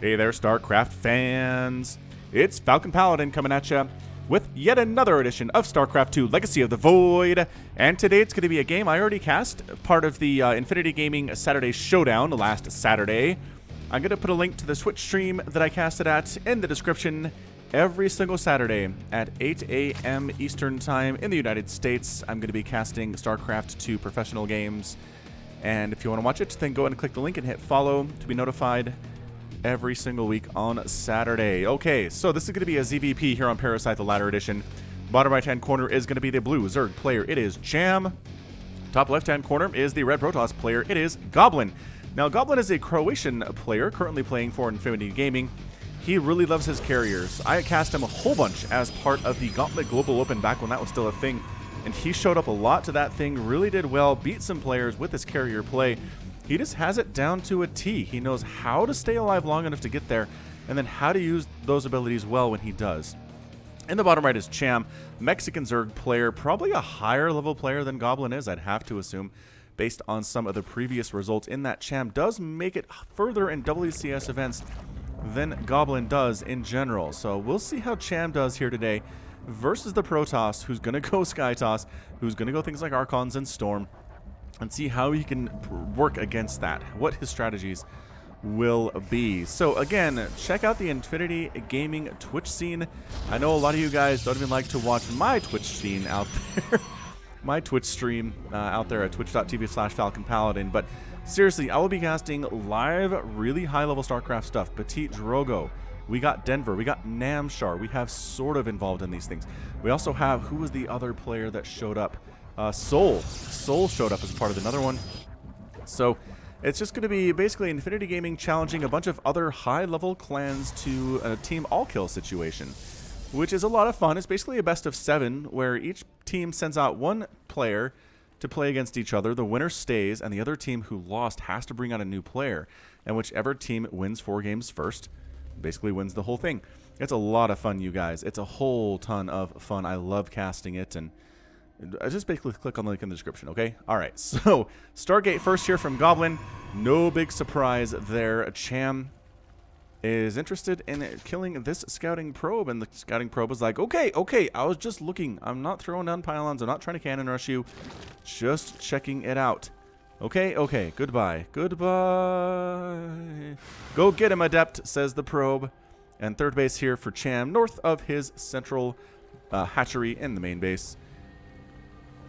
Hey there, StarCraft fans! It's Falcon Paladin coming at you with yet another edition of StarCraft2 Legacy of the Void. And today it's going to be a game I already cast, part of the Infinity Gaming Saturday Showdown last Saturday. I'm going to put a link to the Twitch stream that I casted at in the description. Every single Saturday at 8 a.m. Eastern Time in the United States, I'm going to be casting StarCraft2 professional games. And if you want to watch it, then go ahead and click the link and hit follow to be notified every single week on Saturday. Okay, so this is going to be a ZVP here on Parasite, the Ladder Edition. Bottom right-hand corner is going to be the blue Zerg player. It is Cham. Top left-hand corner is the red Protoss player. It is Goblin. Now, Goblin is a Croatian player currently playing for Infinity Gaming. He really loves his carriers. I cast him a whole bunch as part of the Gauntlet Global Open back when that was still a thing. And he showed up a lot to that thing, really did well, beat some players with his carrier play. He just has it down to a T. He knows how to stay alive long enough to get there, and then how to use those abilities well when he does. In the bottom right is Cham, Mexican Zerg player, probably a higher level player than Goblin is, I'd have to assume, based on some of the previous results in that Cham does make it further in WCS events than Goblin does in general. So we'll see how Cham does here today versus the Protoss, who's going to go Sky Toss, who's going to go things like Archons and Storm, and see how he can work against that, what his strategies will be. So again, check out the Infinity Gaming Twitch scene. I know a lot of you guys don't even like to watch my Twitch scene out there, my Twitch stream out there at twitch.tv/FalconPaladin, but seriously, I will be casting live, really high-level StarCraft stuff. Petit Drogo, we got Denver, we got Namshar, we have sort of involved in these things. We also have, who was the other player that showed up? Soul showed up as part of another one. So it's just going to be basically Infinity Gaming challenging a bunch of other high-level clans to a team all-kill situation, which is a lot of fun. It's basically a best of 7 where each team sends out one player to play against each other. The winner stays, and the other team who lost has to bring out a new player. And whichever team wins 4 games first basically wins the whole thing. It's a lot of fun, you guys. It's a whole ton of fun. I love casting it, and I just basically click on the link in the description, okay? All right, so Stargate first here from Goblin. No big surprise there. Cham is interested in killing this scouting probe, and the scouting probe was like, okay, I was just looking. I'm not throwing down pylons. I'm not trying to cannon rush you. Just checking it out. Okay, goodbye. Go get him, Adept, says the probe. And third base here for Cham, north of his central hatchery in the main base.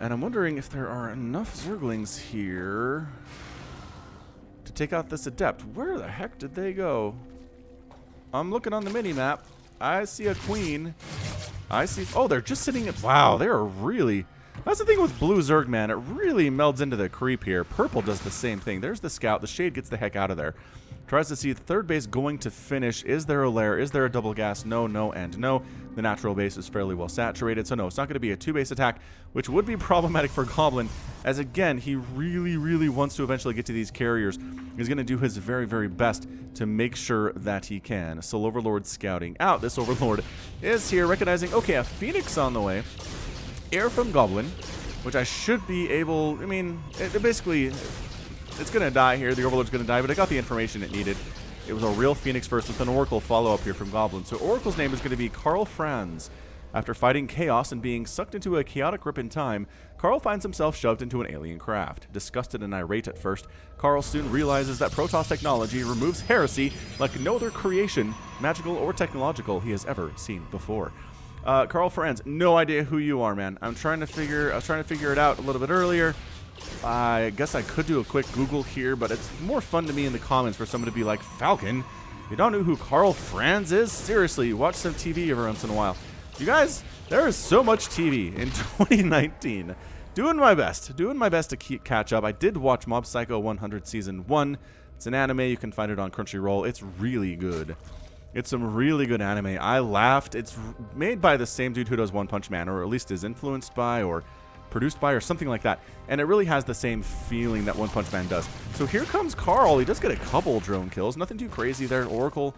And I'm wondering if there are enough Zerglings here to take out this Adept. Where the heck did they go? I'm looking on the mini-map. I see a queen. I see... Oh, they're just sitting... Wow, they are really... That's the thing with blue Zerg, man. It really melds into the creep here. Purple does the same thing. There's the scout. The shade gets the heck out of there. Tries to see third base going to finish. Is there a lair? Is there a double gas? No, and no. The natural base is fairly well saturated, so no, it's not going to be a 2-base attack, which would be problematic for Goblin, as again, he really wants to eventually get to these carriers. He's going to do his very best to make sure that he can. So Overlord scouting out. This Overlord is here, recognizing, okay, a Phoenix on the way. Air from Goblin, which I should be able, I mean, basically... It's going to die here. The Overlord's going to die, but I got the information it needed. It was a real Phoenix first with an Oracle follow-up here from Goblin. So Oracle's name is going to be Karl Franz. After fighting chaos and being sucked into a chaotic rip in time, Karl finds himself shoved into an alien craft. Disgusted and irate at first, Karl soon realizes that Protoss technology removes heresy like no other creation, magical or technological, he has ever seen before. Karl Franz, no idea who you are, man. I was trying to figure it out a little bit earlier. I guess I could do a quick Google here, but it's more fun to me in the comments for someone to be like, Falcon, you don't know who Karl Franz is? Seriously, watch some TV every once in a while. You guys, there is so much TV in 2019. Doing my best to catch up. I did watch Mob Psycho 100 Season 1. It's an anime. You can find it on Crunchyroll. It's really good. It's some really good anime. I laughed. It's made by the same dude who does One Punch Man, or at least is influenced by, or produced by, or something like that, and it really has the same feeling that One Punch Man does. So here comes Karl. He does get a couple drone kills, nothing too crazy there. Oracle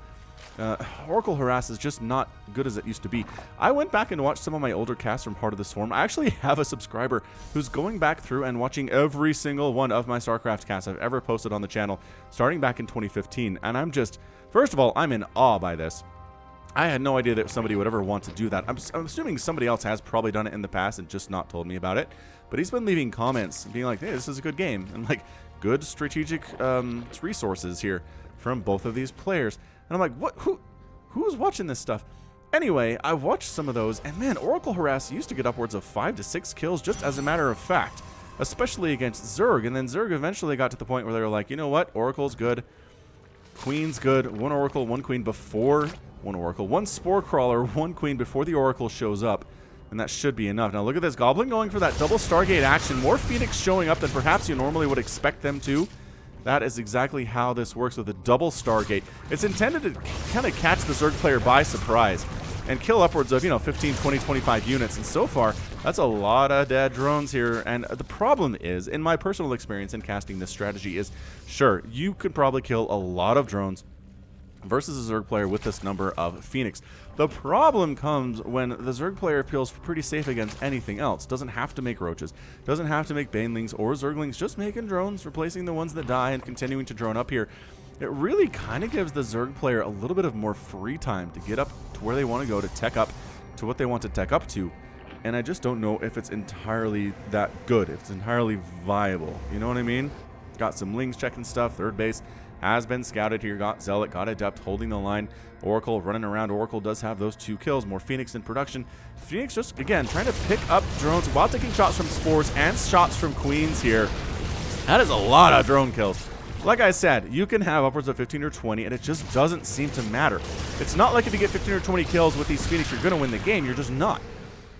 Oracle Harass is just not good as it used to be. I went back and watched some of my older casts from Heart of the Swarm. I actually have a subscriber who's going back through and watching every single one of my StarCraft casts I've ever posted on the channel, starting back in 2015. And I'm just, first of all, I'm in awe by this. I had no idea that somebody would ever want to do that. I'm assuming somebody else has probably done it in the past and just not told me about it. But he's been leaving comments being like, hey, this is a good game. And like, good strategic resources here from both of these players. And I'm like, what? Who's watching this stuff? Anyway, I watched some of those, and man, Oracle Harass used to get upwards of 5 to 6 kills just as a matter of fact, especially against Zerg. And then Zerg eventually got to the point where they were like, you know what? Oracle's good. Queen's good. 1 Oracle, 1 Queen before 1 Oracle. 1 Spore Crawler, 1 Queen before the Oracle shows up. And that should be enough. Now look at this. Goblin going for that double Stargate action. More Phoenix showing up than perhaps you normally would expect them to. That is exactly how this works with a double Stargate. It's intended to kind of catch the Zerg player by surprise and kill upwards of, 15, 20, 25 units. And so far, that's a lot of dead drones here. And the problem is, in my personal experience in casting this strategy is, sure, you could probably kill a lot of drones versus a Zerg player with this number of Phoenix. The problem comes when the Zerg player feels pretty safe against anything else. Doesn't have to make roaches, doesn't have to make banelings or Zerglings, just making drones, replacing the ones that die and continuing to drone up here. It really kind of gives the Zerg player a little bit of more free time to get up to where they want to go, to tech up to what they want to tech up to. And I just don't know if it's entirely that good, if it's entirely viable. You know what I mean? Got some Lings checking stuff, third base has been scouted here, got Zealot, got Adept holding the line. Oracle running around. Oracle does have those 2 kills. More Phoenix in production. Phoenix just, again, trying to pick up drones while taking shots from Spores and shots from Queens here. That is a lot of drone kills. Like I said, you can have upwards of 15 or 20, and it just doesn't seem to matter. It's not like if you get 15 or 20 kills with these Phoenix, you're going to win the game. You're just not.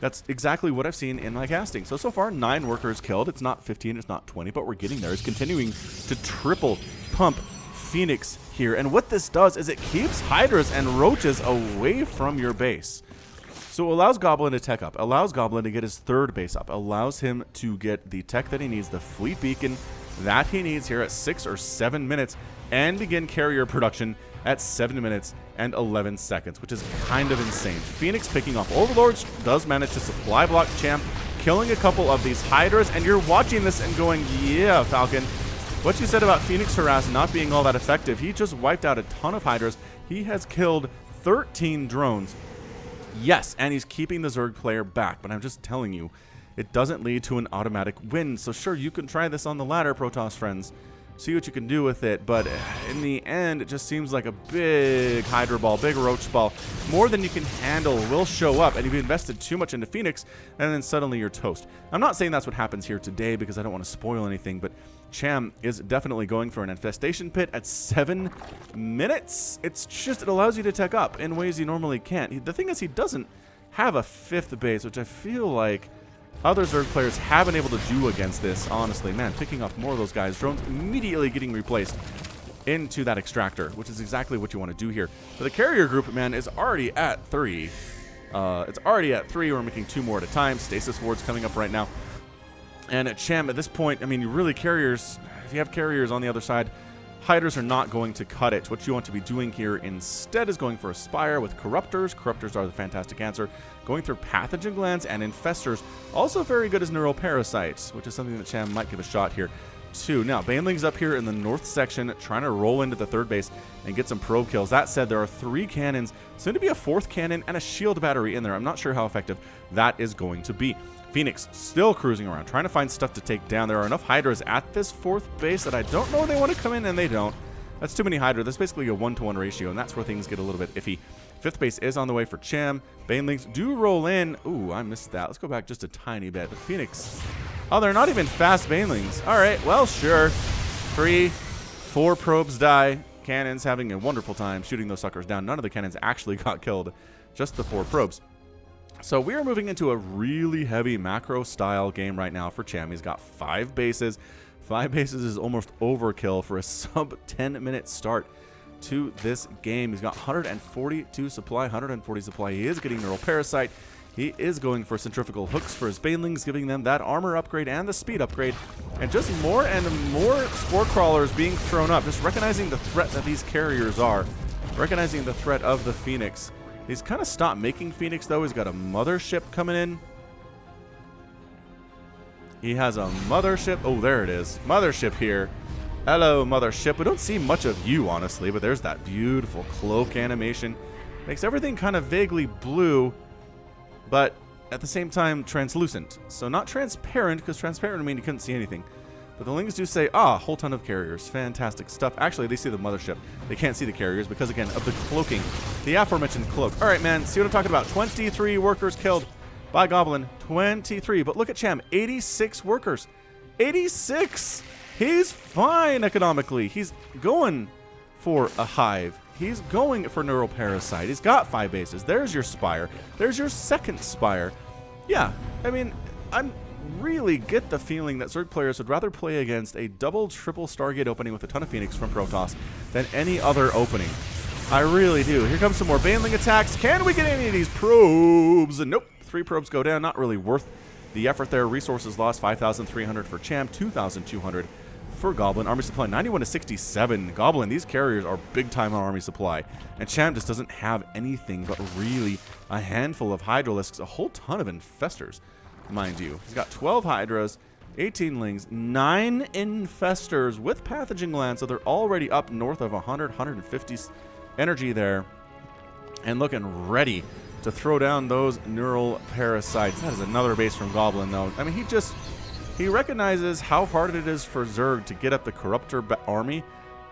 That's exactly what I've seen in my casting. So far, 9 workers killed. It's not 15, it's not 20, but we're getting there. It's continuing to triple pump Phoenix here. And what this does is it keeps Hydras and Roaches away from your base. So it allows Goblin to tech up, allows Goblin to get his 3rd base up, allows him to get the tech that he needs, the fleet beacon that he needs here at 6 or 7 minutes, and begin carrier production at 7 minutes and 11 seconds, which is kind of insane. Phoenix picking off Overlords does manage to supply block Cham, killing a couple of these Hydras, and you're watching this and going, yeah, Falcon, what you said about Phoenix Harass not being all that effective, he just wiped out a ton of Hydras. He has killed 13 drones. Yes, and he's keeping the Zerg player back, but I'm just telling you, it doesn't lead to an automatic win. So sure, you can try this on the ladder, Protoss friends. See what you can do with it, but in the end, it just seems like a big Hydra ball, big Roach ball. More than you can handle will show up, and you've invested too much into Phoenix, and then suddenly you're toast. I'm not saying that's what happens here today, because I don't want to spoil anything, but Cham is definitely going for an infestation pit at 7 minutes. It's just, it allows you to tech up in ways you normally can't. The thing is, he doesn't have a 5th base, which I feel like other Zerg players have been able to do against this, honestly. Man, picking off more of those guys. Drones immediately getting replaced into that extractor, which is exactly what you want to do here. But the carrier group, man, is already at 3. It's already at 3. We're making 2 more at a time. Stasis Ward's coming up right now. And at Cham, at this point, I mean, you really carriers, if you have carriers on the other side, Hydras are not going to cut it. What you want to be doing here instead is going for a Spire with Corruptors. Corruptors are the fantastic answer. Going through Pathogen Glands and Infestors. Also very good as Neural Parasites, which is something that Cham might give a shot here too. Now, Baneling's up here in the north section, trying to roll into the 3rd base and get some probe kills. That said, there are 3 cannons, soon to be a 4th cannon, and a shield battery in there. I'm not sure how effective that is going to be. Phoenix still cruising around, trying to find stuff to take down. There are enough Hydras at this 4th base that I don't know they want to come in, and they don't. That's too many Hydra. That's basically a 1-to-1 ratio, and that's where things get a little bit iffy. 5th base is on the way for Cham. Banelings do roll in. Ooh, I missed that. Let's go back just a tiny bit. The Phoenix. Oh, they're not even fast Banelings. All right, well, sure. 3, 4 probes die. Cannons having a wonderful time shooting those suckers down. None of the cannons actually got killed. Just the 4 probes. So we are moving into a really heavy macro-style game right now for Cham. He's got 5 bases. 5 bases is almost overkill for a sub-10-minute start to this game. He's got 142 supply, 140 supply. He is getting Neural Parasite. He is going for Centrifugal Hooks for his Banelings, giving them that armor upgrade and the speed upgrade. And just more and more Spore Crawlers being thrown up. Just recognizing the threat that these carriers are. recognizing the threat of the Phoenix. He's kind of stopped making Phoenix, though. He's got a mothership coming in. He has a mothership. Oh, there it is. Mothership here. Hello, mothership. We don't see much of you, honestly, but there's that beautiful cloak animation. Makes everything kind of vaguely blue, but at the same time translucent. So not transparent, because transparent would mean you couldn't see anything. But the links do say, a whole ton of carriers. Fantastic stuff. Actually, they see the mothership. They can't see the carriers because, again, of the cloaking. The aforementioned cloak. All right, man. See what I'm talking about. 23 workers killed by Goblin. 23. But look at Cham. 86 workers. 86! He's fine economically. He's going for a hive. He's going for neural parasite. He's got 5 bases. There's your spire. There's your second spire. Yeah, I mean, I'm really get the feeling that Zerg players would rather play against a double, triple Stargate opening with a ton of Phoenix from Protoss than any other opening. I really do. Here comes some more Baneling attacks. Can we get any of these probes? Nope. 3 probes go down. Not really worth the effort there. Resources lost. 5,300 for Cham. 2,200 for Goblin. Army supply 91 to 67. Goblin, these carriers are big time on army supply. And Cham just doesn't have anything but really a handful of Hydralisks, a whole ton of Infestors, mind you. He's got 12 Hydras, 18 Lings, 9 Infestors with Pathogen Glands, so they're already up north of 100, 150 energy there. And looking ready to throw down those neural parasites. That is another base from Goblin, though. I mean, he recognizes how hard it is for Zerg to get up the Corruptor army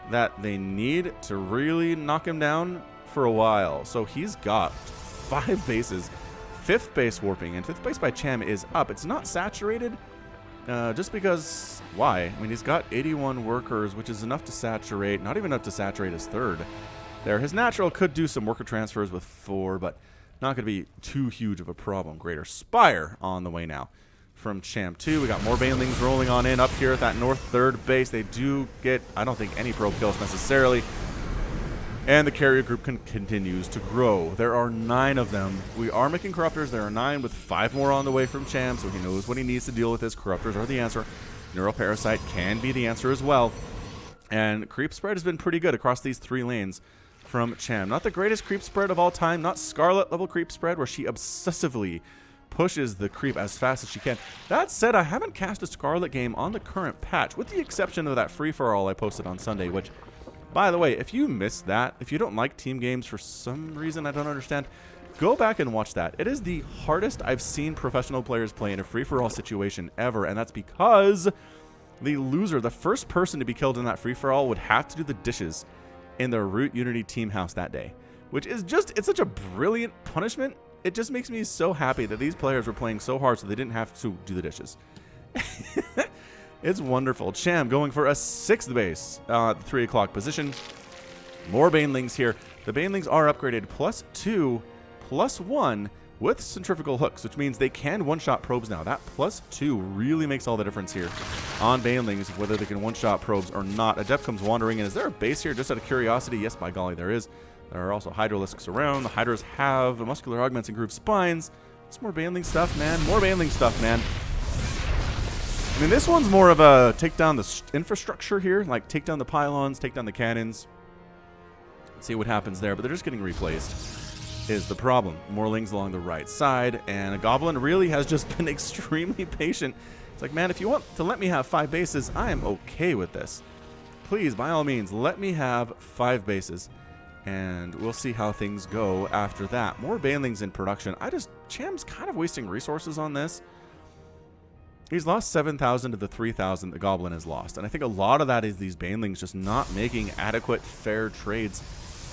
that they need to really knock him down for a while. So he's got 5 bases, 5th base warping, and 5th base by Cham is up. It's not saturated, just because, why? I mean, he's got 81 workers, which is enough to saturate, not even enough to saturate his 3rd. There, his natural could do some worker transfers with 4, but not going to be too huge of a problem. Greater Spire on the way now. From Cham 2, we got more Banelings rolling on in up here at that north 3rd base. They do get, I don't think, any probe kills necessarily. And the carrier group continues to grow. There are 9 of them. We are making Corruptors. There are 9 with 5 more on the way from Cham, so he knows what he needs to deal with. His Corruptors are the answer. Neural Parasite can be the answer as well. And creep spread has been pretty good across these 3 lanes from Cham. Not the greatest creep spread of all time. Not Scarlet level creep spread where she obsessively pushes the creep as fast as she can. That said, I haven't cast a Scarlet game on the current patch, with the exception of that free-for-all I posted on Sunday, which, by the way, if you missed that, if you don't like team games for some reason I don't understand, go back and watch that. It is the hardest I've seen professional players play in a free-for-all situation ever, and that's because the loser, the first person to be killed in that free-for-all, would have to do the dishes in the Root Unity team house that day, which is just, it's such a brilliant punishment. It just makes me so happy that these players were playing so hard so they didn't have to do the dishes. It's wonderful. Cham going for a 6th base, the 3 o'clock position. More Banelings here. The Banelings are upgraded +2, +1 with centrifugal hooks, which means they can one-shot probes now. That +2 really makes all the difference here on Banelings, whether they can one-shot probes or not. Adept comes wandering in. Is there a base here just out of curiosity? Yes, by golly, there is. There are also Hydralisks around. The Hydras have muscular augments and grooved spines. It's more Baneling stuff, man. More Baneling stuff, man. I mean, this one's more of a take down the infrastructure here. Like, take down the pylons, take down the cannons. See what happens there. But they're just getting replaced is the problem. More Lings along the right side. And a Goblin really has just been extremely patient. It's like, man, if you want to let me have 5 bases, I am okay with this. Please, by all means, let me have 5 bases. And we'll see how things go after that. More Banelings in production. Cham's kind of wasting resources on this. He's lost 7,000 to the 3,000 the Goblin has lost. And I think a lot of that is these Banelings just not making adequate, fair trades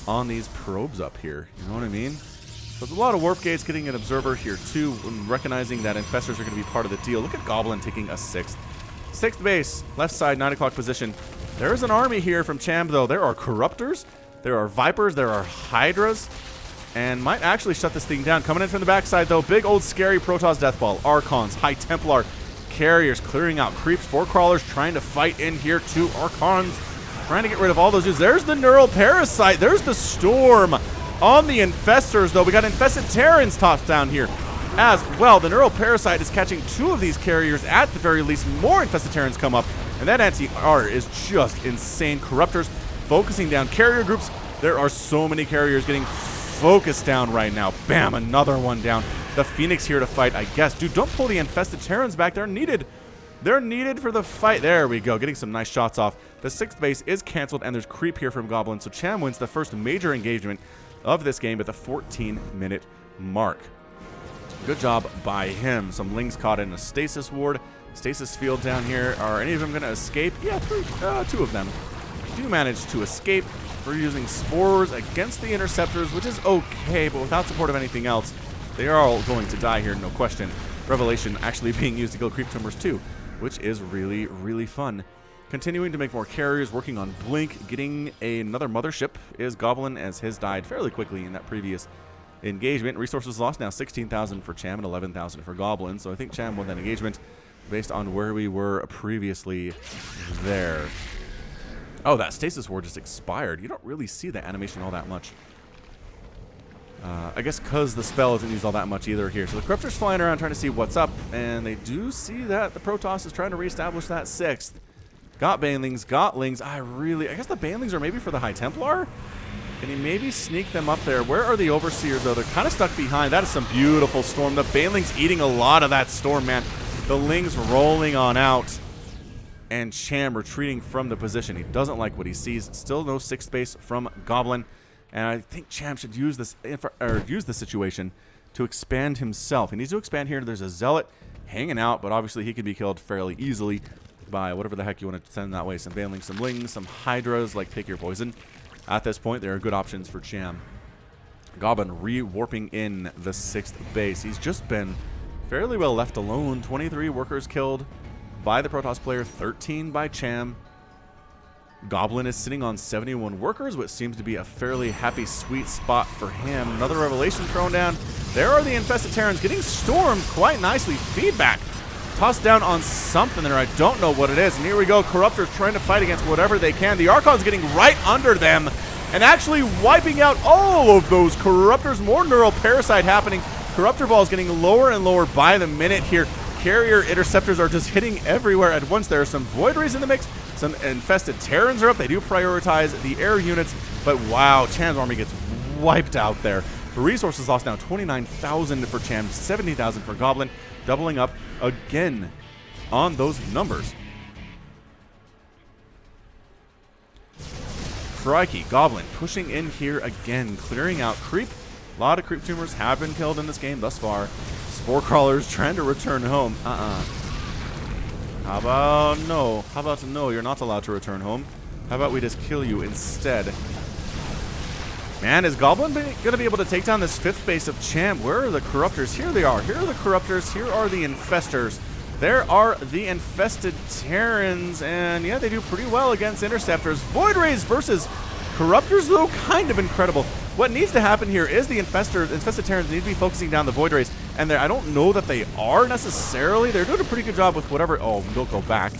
on these probes up here. You know what I mean? So there's a lot of warp gates, getting an observer here too, and recognizing that Infestors are going to be part of the deal. Look at Goblin taking a 6th. 6th base, left side, 9 o'clock position. There is an army here from Cham, though. There are Corruptors. There are Vipers, there are Hydras, and might actually shut this thing down. Coming in from the backside, though, big old scary Protoss Deathball, Archons, High Templar, Carriers clearing out creeps, 4 Crawlers trying to fight in here, 2 Archons trying to get rid of all those dudes. There's the Neural Parasite, there's the Storm on the Infestors, though. We got Infested Terrans tossed down here as well. The Neural Parasite is catching 2 of these carriers at the very least. More Infested Terrans come up, and that anti-R is just insane. Corruptors focusing down carrier groups. There are so many carriers getting focused down right now. Bam, another one down. The Phoenix here to fight, I guess. Dude, don't pull the infested Terrans back. They're needed. They're needed for the fight. There we go, getting some nice shots off. The 6th base is canceled, and there's creep here from Goblin. So Cham wins the first major engagement of this game at the 14-minute mark. Good job by him. Some Lings caught in a stasis ward. Stasis field down here. Are any of them going to escape? Yeah, 2 of them do manage to escape. We're using spores against the interceptors, which is okay, but without support of anything else, they are all going to die here, no question. Revelation actually being used to kill creep tumors too, which is really, really fun. Continuing to make more carriers, working on Blink, getting another mothership is Goblin, as his died fairly quickly in that previous engagement. Resources lost now 16,000 for Cham and 11,000 for Goblin, so I think Cham won that engagement based on where we were previously there. Oh, that stasis ward just expired. You don't really see that animation all that much. I guess because the spell isn't used all that much either here. So the Corruptor's flying around trying to see what's up, and they do see that the Protoss is trying to reestablish that 6th. Got Banelings, got Lings. I guess the Banelings are maybe for the High Templar? Can he maybe sneak them up there? Where are the Overseers, though? They're kind of stuck behind. That is some beautiful Storm. The Banelings eating a lot of that Storm, man. The Lings rolling on out. And Cham retreating from the position. He doesn't like what he sees. Still no 6th base from Goblin. And I think Cham should use this situation to expand himself. He needs to expand here. There's a Zealot hanging out, but obviously he can be killed fairly easily by whatever the heck you want to send that way. Some Banelings, some Lings, some Hydras, like take your poison. At this point, there are good options for Cham. Goblin re-warping in the 6th base. He's just been fairly well left alone. 23 workers killed by the Protoss player, 13 by Cham. Goblin is sitting on 71 workers, which seems to be a fairly happy, sweet spot for him. Another Revelation thrown down. There are the infested Terrans getting stormed quite nicely. Feedback tossed down on something there. I don't know what it is. And here we go. Corruptors trying to fight against whatever they can. The Archon's getting right under them and actually wiping out all of those Corruptors. More Neural Parasite happening. Corruptor Ball is getting lower and lower by the minute here. Carrier interceptors are just hitting everywhere at once. There are some Void Rays in the mix. Some infested Terrans are up. They do prioritize the air units. But wow, Cham's army gets wiped out there. The resources lost now 29,000 for Cham, 70,000 for Goblin. Doubling up again on those numbers. Crikey, Goblin pushing in here again, clearing out creep. A lot of creep tumors have been killed in this game thus far. Spore crawlers trying to return home. How about no? How about no? You're not allowed to return home. How about we just kill you instead? Man, is Goblin going to be able to take down this 5th base of Cham? Where are the Corruptors? Here they are. Here are the Corruptors. Here are the Infestors. There are the infested Terrans. And yeah, they do pretty well against Interceptors. Void Rays versus Corruptors, though, kind of incredible. What needs to happen here is the infested Terrans need to be focusing down the Void Rays. And I don't know that they are necessarily. They're doing a pretty good job with whatever. Oh, don't go back.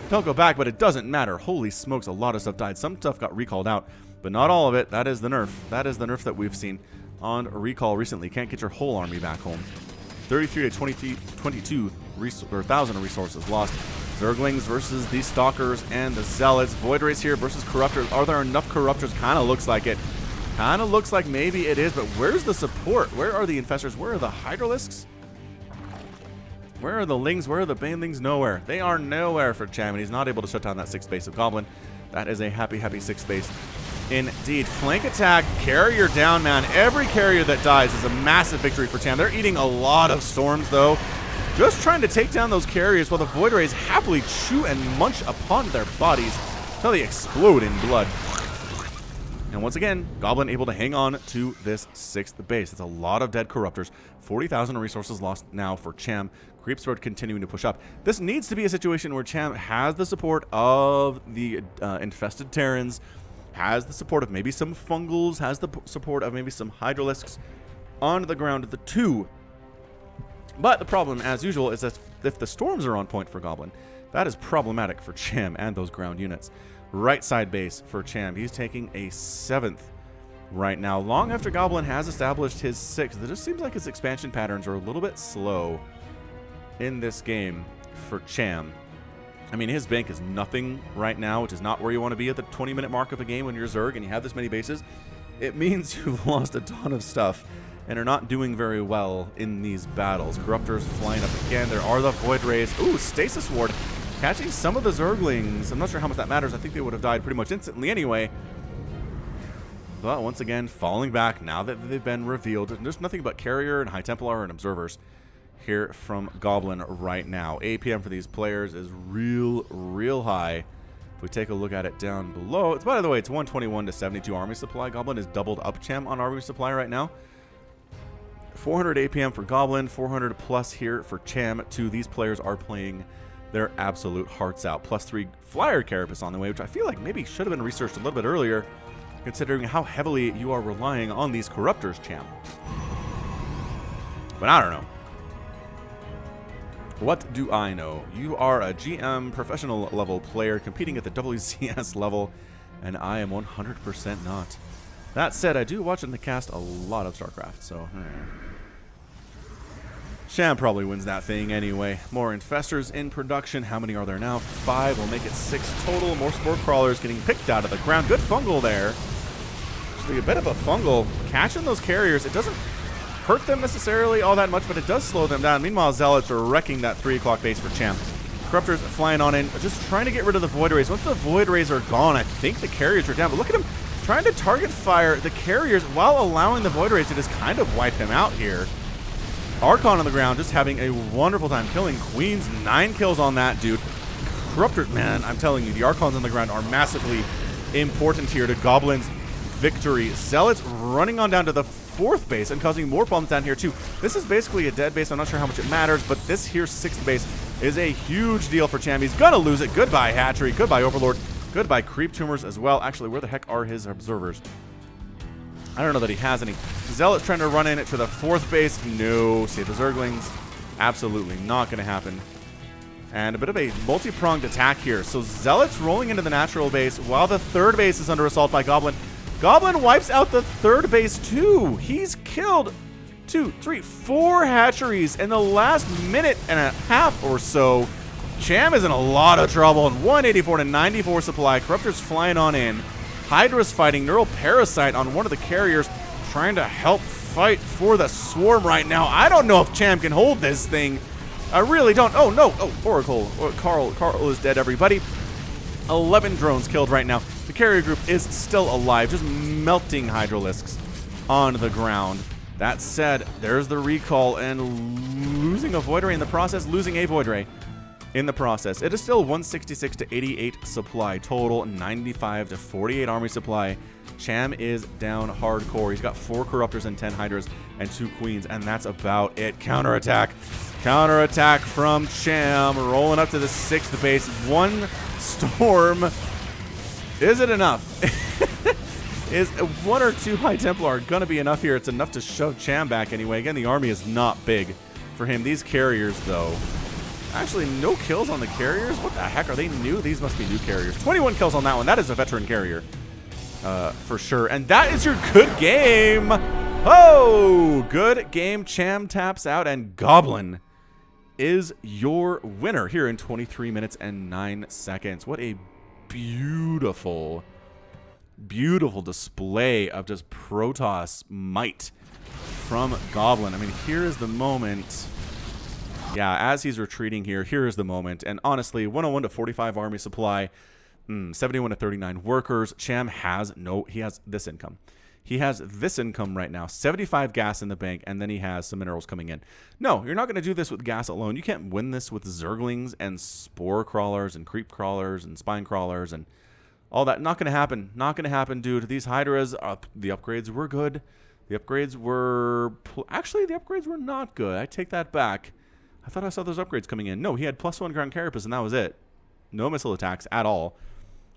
Don't go back, but it doesn't matter. Holy smokes, a lot of stuff died. Some stuff got recalled out, but not all of it. That is the nerf. That is the nerf that we've seen on recall recently. Can't get your whole army back home. 33 to 22,000 resources lost. Zerglings versus the Stalkers and the Zealots. Void Rays here versus Corruptors. Are there enough Corruptors? Kind of looks like it. Kind of looks like maybe it is, but where's the support? Where are the Infestors? Where are the Hydralisks? Where are the Lings? Where are the Banelings? Nowhere. They are nowhere for Cham, and he's not able to shut down that 6th base of Goblin. That is a happy, happy 6th base indeed. Flank attack, carrier down, man. Every carrier that dies is a massive victory for Cham. They're eating a lot of storms, though. Just trying to take down those carriers while the Void Rays happily chew and munch upon their bodies until they explode in blood. And once again, Goblin able to hang on to this 6th base. That's a lot of dead Corruptors. 40,000 resources lost now for Cham. Creepsword continuing to push up. This needs to be a situation where Cham has the support of the infested Terrans, has the support of maybe some Fungals, has the support of maybe some Hydralisks on the ground at the 2. But the problem, as usual, is that if the storms are on point for Goblin, that is problematic for Cham and those ground units. Right side base for Cham. He's taking a 7th right now. Long after Goblin has established his 6th, it just seems like his expansion patterns are a little bit slow in this game for Cham. I mean, his bank is nothing right now, which is not where you want to be at the 20-minute mark of a game when you're Zerg and you have this many bases. It means you've lost a ton of stuff and are not doing very well in these battles. Corruptors flying up again. There are the Void Rays. Ooh, Stasis Ward catching some of the Zerglings. I'm not sure how much that matters. I think they would have died pretty much instantly anyway. But once again, falling back now that they've been revealed. There's nothing but Carrier and High Templar and Observers here from Goblin right now. APM for these players is real high. If we take a look at it down below, it's, by the way, it's 121 to 72 army supply. Goblin is doubled up Cham on army supply right now. 400 APM for Goblin, 400 plus here for Cham. These players are playing their absolute hearts out. +3 Flyer Carapace on the way, which I feel like maybe should have been researched a little bit earlier, considering how heavily you are relying on these Corruptors, Cham. But I don't know. What do I know? You are a GM professional level player competing at the WCS level, and I am 100% not. That said, I do watch in the cast a lot of StarCraft, so... Cham probably wins that thing anyway. More Infestors in production. How many are there now? 5. We'll make it 6 total. More Spore Crawlers getting picked out of the ground. Good fungal there. Actually, a bit of a fungal. Catching those carriers. It doesn't hurt them necessarily all that much, but it does slow them down. Meanwhile, Zealots are wrecking that 3 o'clock base for Cham. Corruptors flying on in, just trying to get rid of the Void Rays. Once the Void Rays are gone, I think the carriers are down. But look at him trying to target fire the carriers while allowing the Void Rays to just kind of wipe him out here. Archon on the ground just having a wonderful time killing Queens. 9 kills on that dude. Corruptor, man, I'm telling you, the Archons on the ground are massively important here to Goblin's victory. Zealots running on down to the 4th base and causing more problems down here too. This is basically a dead base. I'm not sure how much it matters, but this here 6th base is a huge deal for Cham. He's gonna lose it. Goodbye Hatchery, goodbye Overlord, goodbye Creep Tumors as well. Actually, where the heck are his Observers? I don't know that he has any. Zealot's trying to run in it to the 4th base. No. Save the Zerglings. Absolutely not going to happen. And a bit of a multi-pronged attack here. So Zealot's rolling into the natural base while the 3rd base is under assault by Goblin. Goblin wipes out the 3rd base too. He's killed 2, 3, 4 hatcheries in the last minute and a half or so. Cham is in a lot of trouble. 184 to 94 supply. Corruptors flying on in. Hydra's fighting Neural Parasite on one of the carriers, trying to help fight for the swarm right now. I don't know if Cham can hold this thing. I really don't. Oh, no. Oh, Oracle. Carl is dead, everybody. 11 drones killed right now. The carrier group is still alive, just melting Hydralisks on the ground. That said, there's the recall and losing a Void Ray in the process, losing a Void Ray in the process. It is still 166 to 88 supply total, 95 to 48 army supply. Cham is down hardcore. He's got 4 Corruptors and 10 Hydras and 2 Queens, and that's about it. Counterattack. Counterattack from Cham, rolling up to the 6th base. 1 storm. Is it enough? Is 1 or 2 High Templar going to be enough here? It's enough to shove Cham back anyway. Again, the army is not big for him. These carriers, though, actually, no kills on the carriers? What the heck? Are they new? These must be new carriers. 21 kills on that one. That is a veteran carrier. For sure. And that is your good game. Oh, good game. Cham taps out, and Goblin is your winner here in 23 minutes and 9 seconds. What a beautiful, beautiful display of just Protoss might from Goblin. I mean, here is the moment. Yeah, as he's retreating here, here is the moment. And honestly, 101 to 45 army supply, 71 to 39 workers. Cham has he has this income. He has this income right now, 75 gas in the bank, and then he has some minerals coming in. No, you're not going to do this with gas alone. You can't win this with Zerglings and Spore Crawlers and Creep Crawlers and Spine Crawlers and all that. Not going to happen. Not going to happen, dude. These Hydras, the upgrades were good. The upgrades were... Actually, the upgrades were not good. I take that back. I thought I saw those upgrades coming in. No, he had +1 ground carapace, and that was it. No missile attacks at all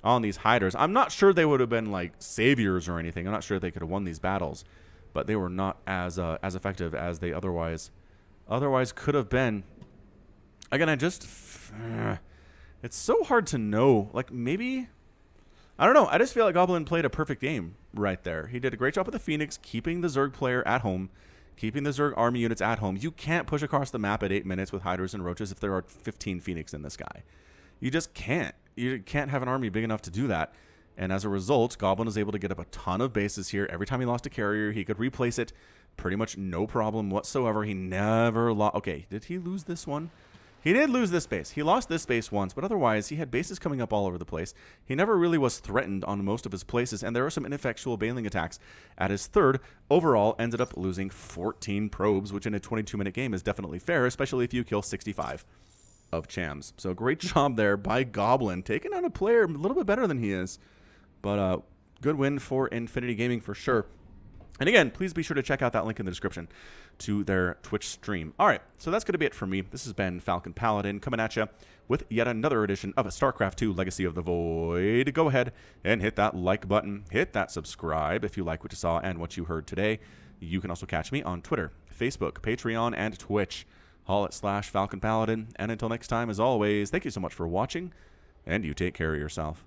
on these Hydras. I'm not sure they would have been like saviors or anything. I'm not sure they could have won these battles, but they were not as effective as they otherwise could have been. Again, it's so hard to know. Like, maybe, I don't know. I just feel like Goblin played a perfect game right there. He did a great job with the Phoenix, keeping the Zerg player at home, keeping the Zerg army units at home. You can't push across the map at 8 minutes with Hydras and Roaches if there are 15 Phoenix in the sky. You just can't. You can't have an army big enough to do that. And as a result, Goblin was able to get up a ton of bases here. Every time he lost a carrier, he could replace it pretty much no problem whatsoever. He never lost. Okay, did he lose this one? He did lose this base. He lost this base once, but otherwise, he had bases coming up all over the place. He never really was threatened on most of his places, and there were some ineffectual bailing attacks at his third. Overall, ended up losing 14 probes, which in a 22-minute game is definitely fair, especially if you kill 65 of Chams. So great job there by Goblin, taking out a player a little bit better than he is. But good win for Infinity Gaming for sure. And again, please be sure to check out that link in the description to their Twitch stream. All right, so that's going to be it for me. This has been Falcon Paladin coming at you with yet another edition of StarCraft 2 Legacy of the Void. Go ahead and hit that like button. Hit that subscribe if you like what you saw and what you heard today. You can also catch me on Twitter, Facebook, Patreon, and Twitch. All at /Falcon Paladin. And until next time, as always, thank you so much for watching, and you take care of yourself.